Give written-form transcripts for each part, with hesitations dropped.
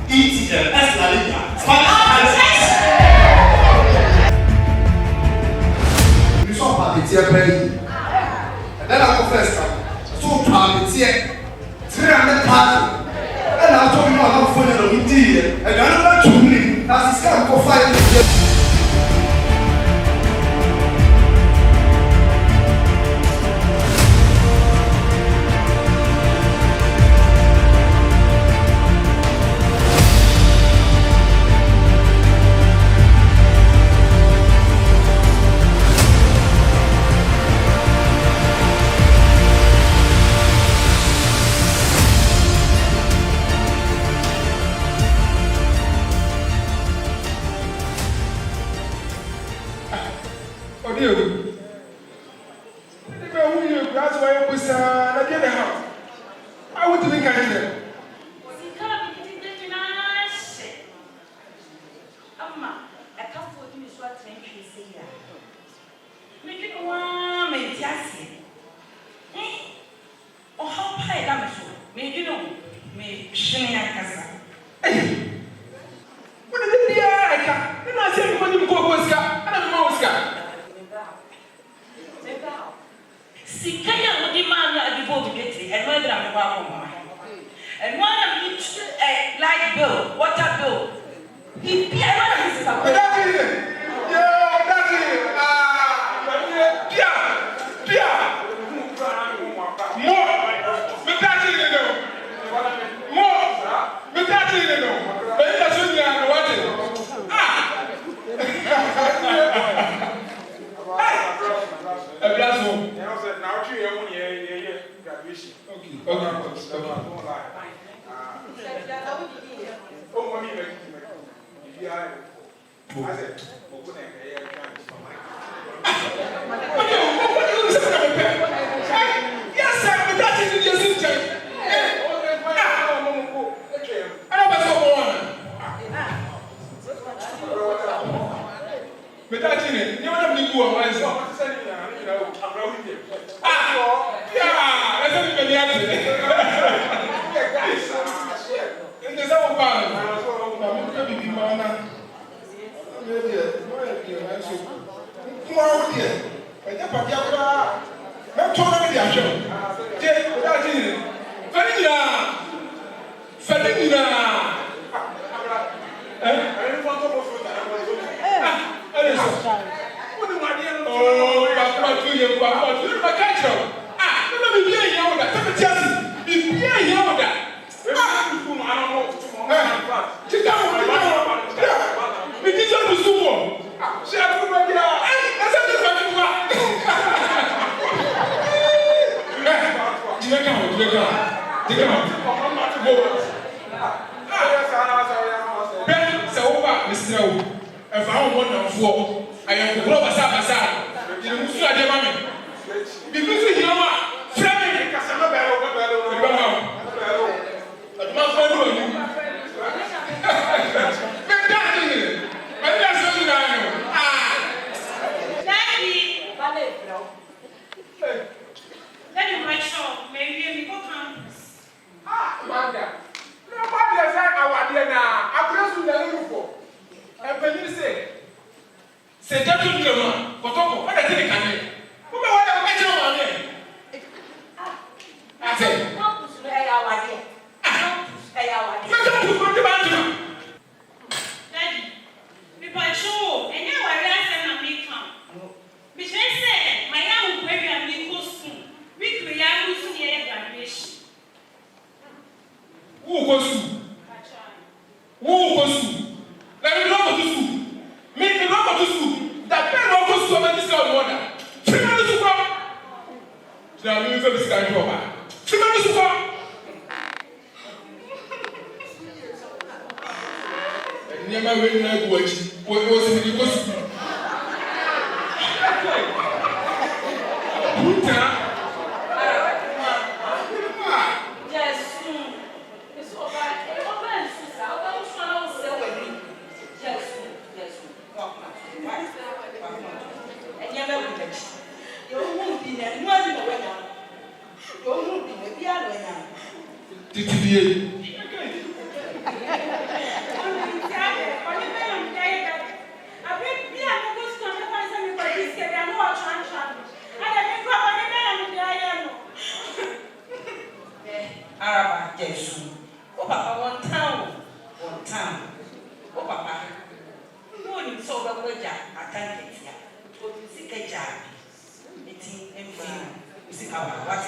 ETMS La Liga. Spanish. You saw Papitia Aprebi. And then I go first. So Papitia, 300,000. And I told you I'm for the India. And I'm not truly. That's a scam for 5 years. Titi Araba Jesu. O papa one town. O papa. No ni so ba ko ja attendant ya. O si ka ja. Eti emfi. Si ka wa what?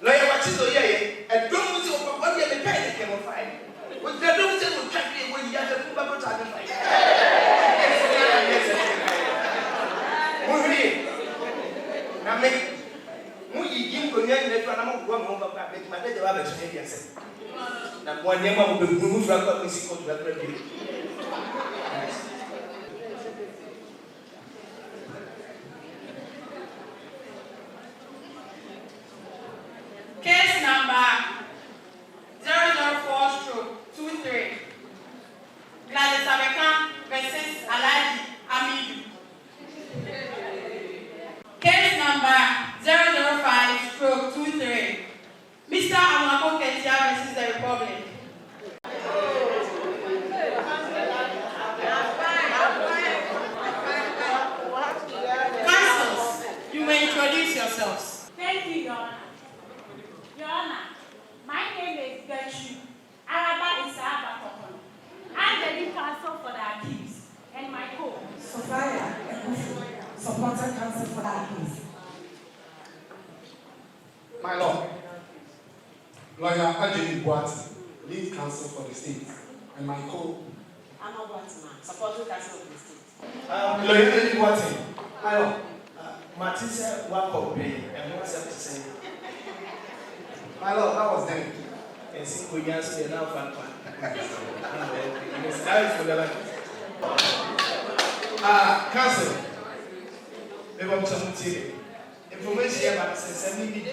Lawyer, what is the year? And don't see what you're the pen can find. With the don't say, name of the move from Aprebi. Case number 004/23. Gladys Abeka versus Alaji Amidu. Case number 005/23. Mr. Amako Ketia versus the Republic. Councils, you may introduce yourselves. Thank you, Your Honor. Your Honor, my name is Gertrude Araba Isaba Kokon. I'm the lead counsel for the accused, and my Sophia Ekufu, supported counsel for the accused. My Lord, Lawyer Aprebi, lead counsel for the state, and my I'm not Batima, supporting counsel of the state. Lawyer Aprebi, my Lord, Matisa Wakobe, and what's up to say? My Lord, that was them. And see, we answer the now fan. Council, we want to information about the assembly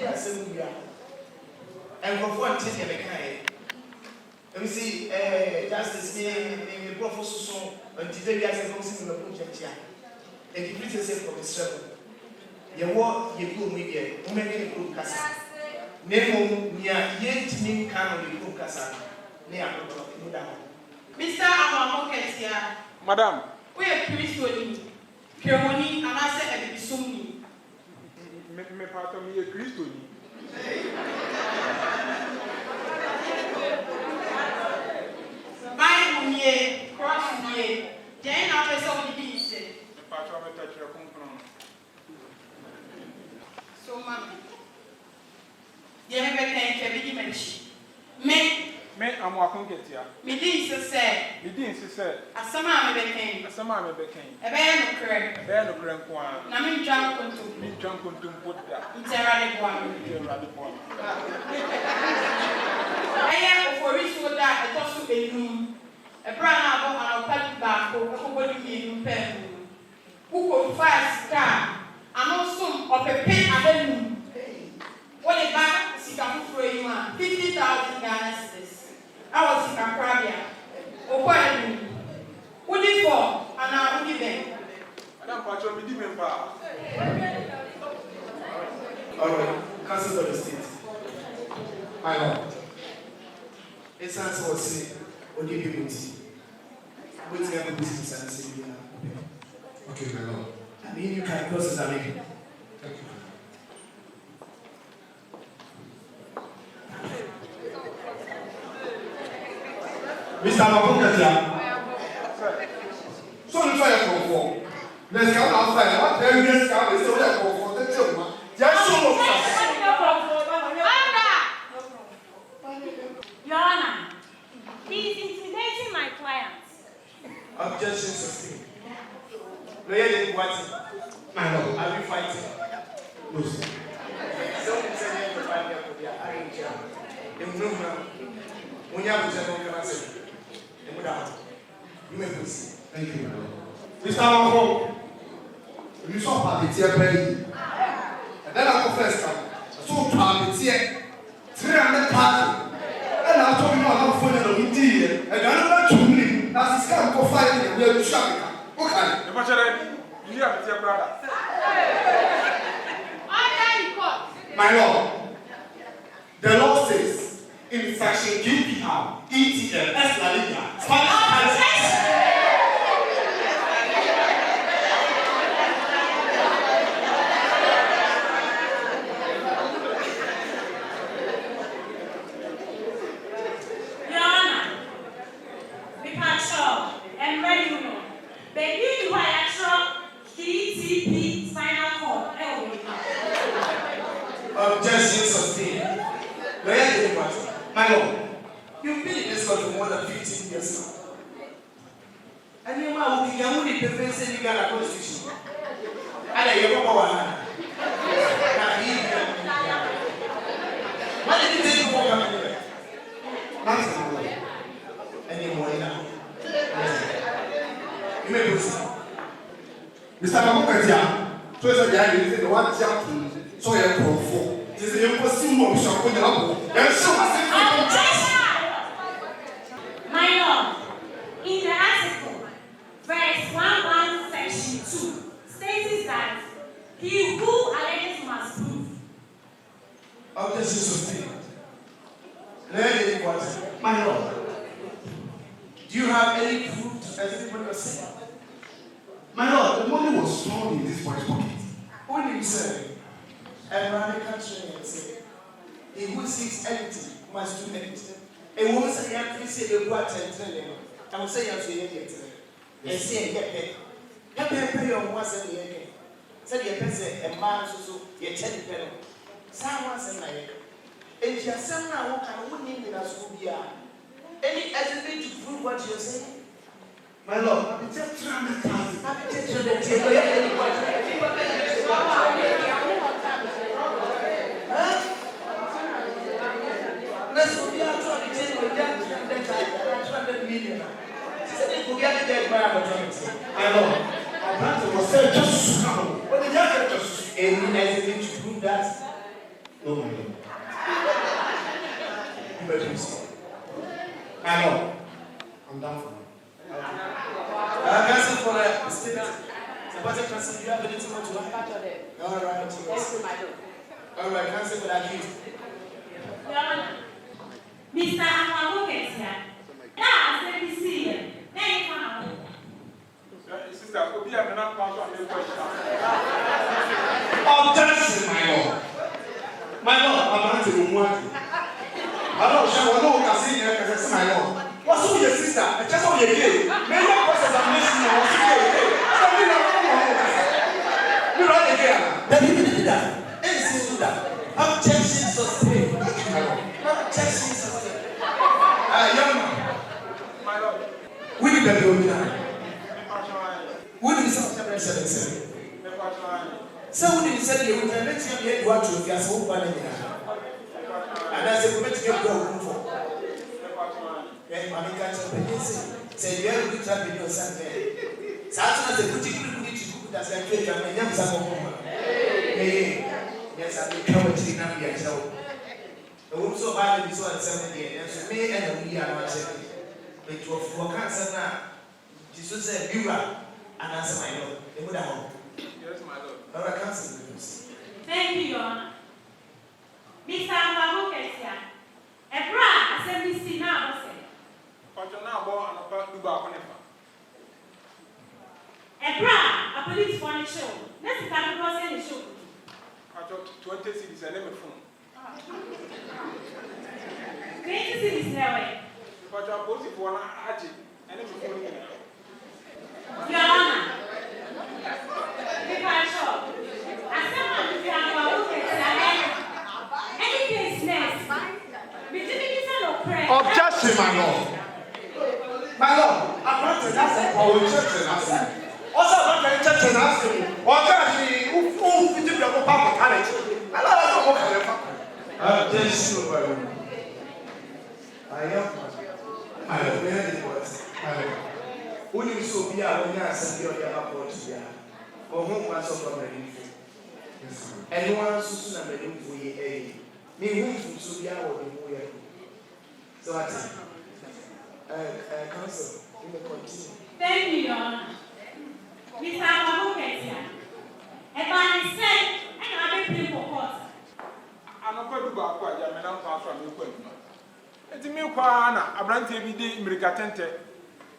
and for one thing, we see justice in professor until they are supposed to project here. And the criticism of the struggle. You walk, you go media, women in the Casa. Nemo, near yet name can be Casa, near Mr. Amako Ketia. Madam. We are Christian. Kermoni, and I said, and be sumi. Me part of me a Christian. My Munye, cross Munye, then I was on the beast. Me part of me touch your company. So, Mammy, you never can carry mention. Me, I'm walking get here. me did say, The dean said, as some man became a summer became a band of crack. a band of grand one. Namin jump into Me jump on to put that. interrally one. I am for rich wood that a toss of a room, a brown apple and a padded back for everybody being pen. Who could fast car and also of a pen at the moon. What a back is a for you, 50,000 Ghana cedis. I was in Aprebi. Oh, pardon me. Would you for and I would give them? Madam Patron, me remember. all right, council of the state. My Lord, It's answer was say, only unity. Waiting at the business and say, okay, my Lord. I mean, you can cross examine. Thank you. Mr. Mabukatia, so you try to conform. Let's come outside. What the hell is coming? So let's conform. Let's go. Just show us. Your Honor, he is intimidating my clients. Objection sustained. Lawyer didn't want it. My Lord, Are we fighting? no, sir. Someone said you have to fight there for their arrange. When you have to say, you may proceed. Thank you, my Lord. Mr. Amako, you saw Party Aprebi. And then I go first time. So Party 300,000. And I told you how to find it. And I don't know that's the scam for fighting. We are shopping. Okay. The bachelor, you have your brother. My Lord, the law says in section GPR, ETL, S. La Liga, Spanish Your Honor, we patrol and regular. They use bilateral KTP spinal cord. Objection sustained. Lawyer didn't want it. My Lord, you've been in this court for more than 15 years now. And you will be the defense in the Ghana Constitution. And I have a power. Why did you take the power? That's my Lord. You may proceed. Mr. Mamukatia, so is a guy who is the one jumping, so you're powerful. It is the impossible of shop with the apple. And so My Lord, in the article, verse 11, section 2, states that he who alleges must prove. Objection sustained. Let it what? My Lord, do you have any proof to testify what you're saying? My Lord, the money was found in this boy's pocket. Only he said, and ran the country and said, he who sees empty must do empty. A woman said, you have to say the word and I will say, you have to get and say, get paid. Pay on once and the said, you pay a man so you tell the penny. Someone said, my head. And you are somehow who can win in a school year. Any evidence to prove what you're saying? My Lord, I'm just trying to tell you. I'm just trying to tell you. Let's go beyond 200 million. She said, if we get dead by opportunity. My Lord, our brother was said just to come. But the young just any evidence to prove that? No, my Lord. My Lord, I'm done for now. Cancel for the statement. Supposed to cancel, you have anything more to add? All right, yes. All right, cancel for that accused. Mr. Amawoke here. That's the decision. Then you come. Sister, Obi, I'm not going to answer question. Objection, my Lord. My Lord, I'm not going to I don't know, I know what here because it's my Lord. What's with your sister? I just saw your gay. Maybe that was examination. I was gay. You know the gay. Then you did that. And that. Objection sustained. Objection sustained. Young man. My Lord. We need the building. We need something 77. So we need to say you will let you what you have so far. And that's a committee to go for. Then Mamika said, you have to try to do something. Such as a good to that's a great and young son. Yes, I will come to Namibia. So the woman so bad is 1 years, and so me and we are not saying it was for cancer now. Jesus said, you are, and answer my Lord. They would have. Yes, my Lord. But I can't see. Thank you, Your Honor. Mr. Amawoke here. A bra, I said, Mr. Now, But you're now born about to back on it. a bra, a police for the show. Let's start across any show. I thought 20 cities and never phone. 20 cities now. But you're posting for an agent and never phone. Your Honor. If I show, I said, Mr. Amawoke here. Any case next. Objection, my Lord. My Lord, I'm not to ask for church and ask. Also, I'm not church and ask you. Or who did you have a papa college? I don't know what objection, my Lord. I am. My Lord, where did it was? My Lord. When you saw me, I will not send you your report here. Or whom was of a ready for. Anyone who's not ready for you, me whom to be our way. So I counsel, you may continue. Thank you, Your Honor. Mr. Amawoke here. A man is said, and I will pay for court. I'm not going to go out. I'm not going to go out. It's me, Kwana, a brand every day, Miricatente.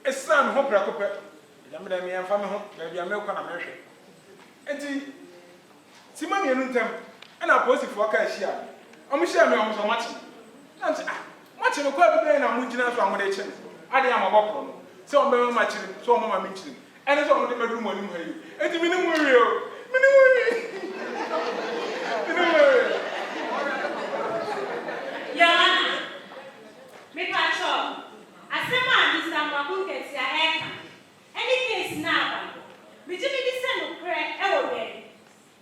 A son, hope, Racope. Yammy and family home, maybe a milk on America. And Simon, you know, and I post it for cashier. I'm sure I'm so much. Much in the club, and I'm moving out from the nation. I am a bottle. So I'm very much, so I'm mentioning. And it's on the bedroom when you hear you. And the minimum real. Your Honor, make a show. I said, Mr. Amawoke here. Any case now, we do this same prayer every day.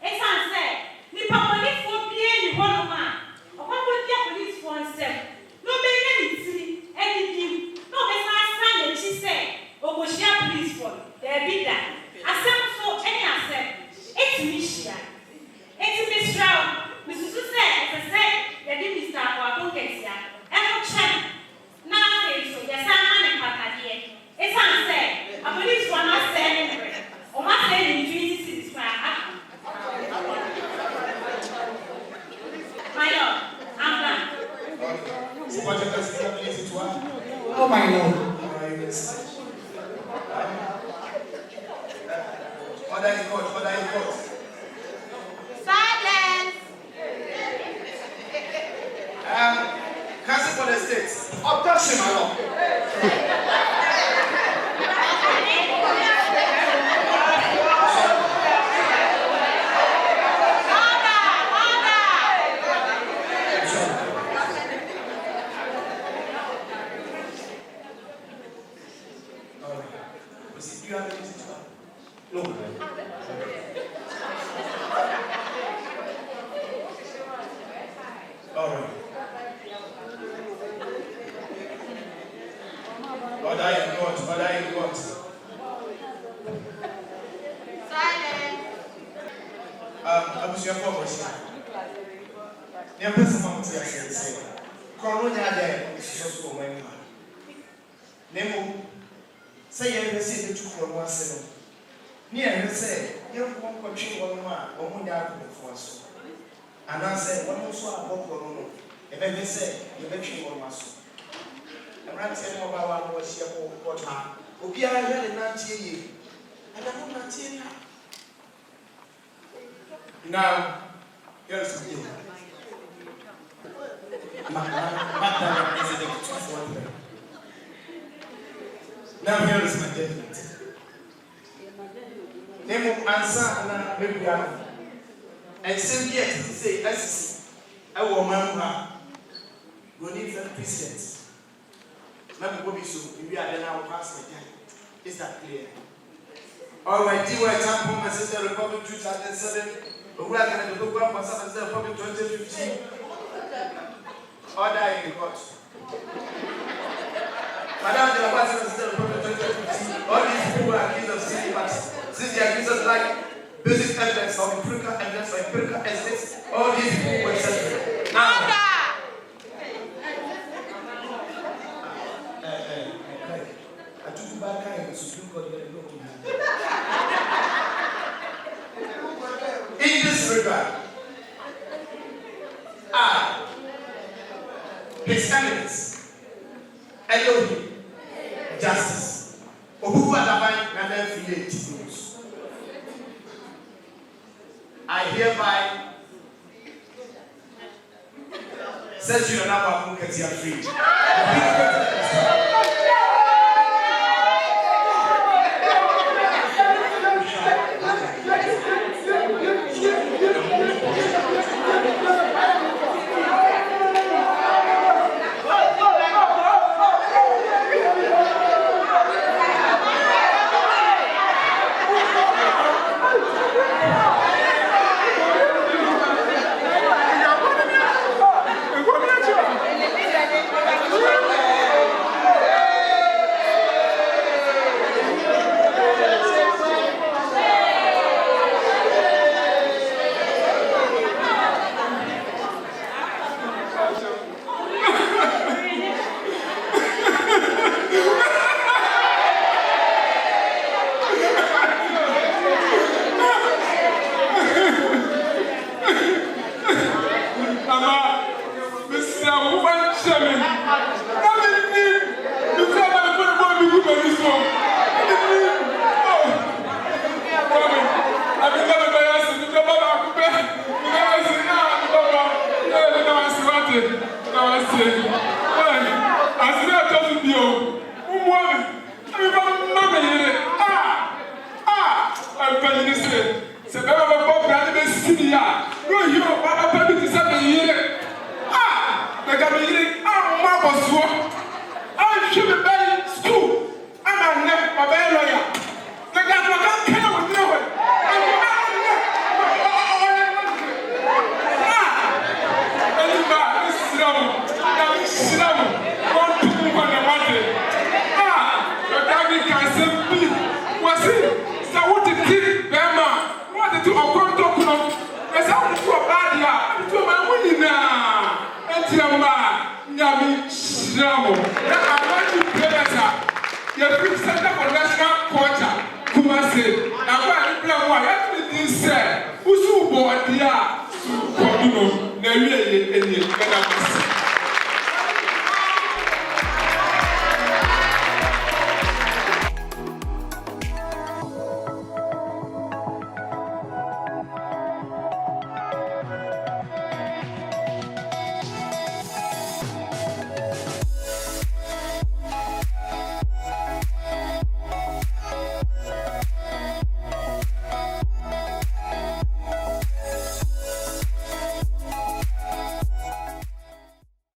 It's unsaid. The police will be any one man. Or what would the police for himself? No, anything. No, it's not Sunday, she said. Or was she peaceful. There be that. Asem so any asem. It's Mishra. It's Mishra. Mrs. Say, the Mr. Wabukesia. And no chan. Now, so yes, I'm an Patadia. It's unsaid. I believe one must say anyway. Or must say in Jesus' my Lord, I'm done. Oh my Lord. Order in court. Silence. Counsel for the state. Objection, my lord. No. All right. Order in court. Silence. Abusua for question. Near person from the say. Coronia there is just for my man. Nemo. Say you receive the two from one seven. Near you say, you won't control one man, or one yard for us. And I said, one also a book or no. If I say, you bet you one muscle. I'm not telling you about what she bought her. Okay, I had a 90 and I'm not 90 now. Here's the deal. Now here is my judgment. Name of answer and maybe and same yet to say, as I will remember, we need some presidents. Maybe we are then our past again. Is that clear? All right, do I time for my sister Republic 2007? We are going to go for Sister Republic 2015. Order in the court. Madame de la Paz, Sister Republic 2015. All these people are accused of silly matters. Since they accuse us like basic evidence of empirical evidence or empirical evidence, all these people were settled. Now, I took back time to Supreme Court. In this regard, His Eminence, Elohim, Justice, Obubu Adabai, Nana File Tinos. I hereby set you another book at your free. Can Yami Shramo. I want to play better. Your Free Center for National Culture, Kumasi. I want to play one. Let me say, Usu Bordia, Kwadu, Newe.